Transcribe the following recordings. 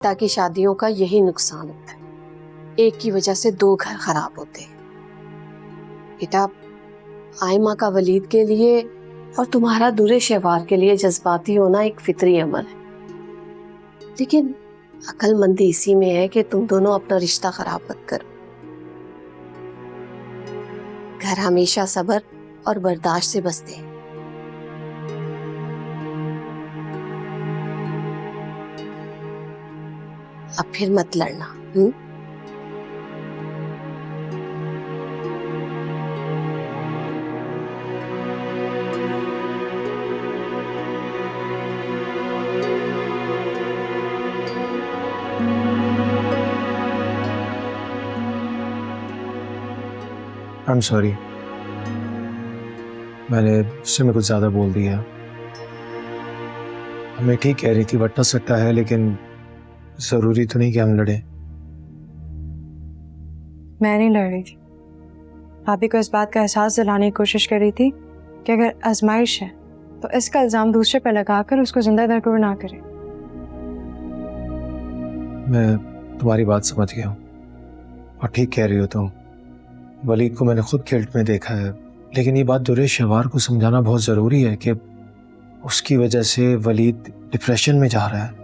पिता की शादियों का यही नुकसान होता है, एक की वजह से दो घर खराब होते हैं। बेटा, आयमा का वलीद के लिए और तुम्हारा दूरे शहवार के लिए जज्बाती होना एक फितरी अमल है, लेकिन अक्लमंदी इसी में है कि तुम दोनों अपना रिश्ता खराब मत करो। घर हमेशा सब्र और बर्दाश्त से बसते हैं। अब फिर मत लड़ना। आई एम सॉरी, मैंने गुस्से में कुछ ज़्यादा बोल दिया। हमें ठीक कह रही थी, वट्टा सट्टा है, लेकिन ज़रूरी तो नहीं कि हम लड़ें। मैं नहीं लड़ रही थी, भाभी को इस बात का एहसास दिलाने की कोशिश कर रही थी कि अगर आजमाइश है तो इसका इल्ज़ाम दूसरे पर लगाकर उसको जिंदा दरगोर ना करे। मैं तुम्हारी बात समझ गया हूँ और ठीक कह रही हो तुम। वलीद को मैंने खुद खेल्ट में देखा है, लेकिन ये बात दुरे शहवार को समझाना बहुत ज़रूरी है कि उसकी वजह से वलीद डिप्रेशन में जा रहा है।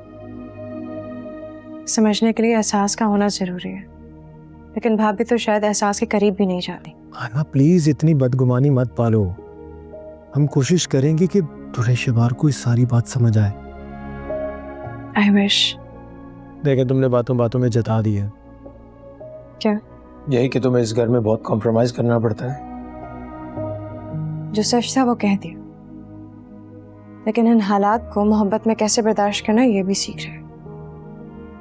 समझने के लिए एहसास का होना ज़रूरी है, लेकिन भाभी तो शायद एहसास के करीब भी नहीं जा रही। आना प्लीज़ इतनी बदगुमानी मत पालो। हम कोशिश करेंगे कि दुरे शहवार को इस सारी बात समझ आए। I wish. देखें, तुमने बातों बातों में जता दी है। क्या? यही कि तुम्हें इस घर में बहुत कॉम्प्रोमाइज करना पड़ता है। जो सच था वो कह दिया, लेकिन इन हालात को मोहब्बत में कैसे बर्दाश्त करना ये भी सीख रहे हैं।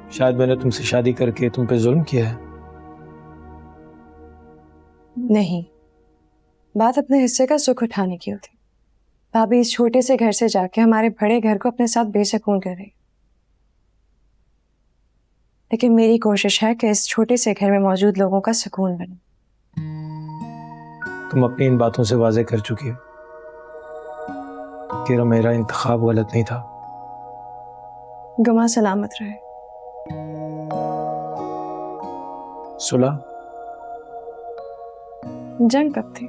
शायद मैंने तुमसे शादी करके तुम पे जुल्म किया है। नहीं, बात अपने हिस्से का सुख उठाने की होती। भाभी इस छोटे से घर से जाके हमारे बड़े घर को अपने साथ बेसुकून कर रही, लेकिन मेरी कोशिश है कि इस छोटे से घर में मौजूद लोगों का सुकून बने। तुम अपनी इन बातों से वाजे कर चुकी हो कि मेरा इंतखाब गलत नहीं था। गुमा सलामत रहे। सुलह? जंग कब थी?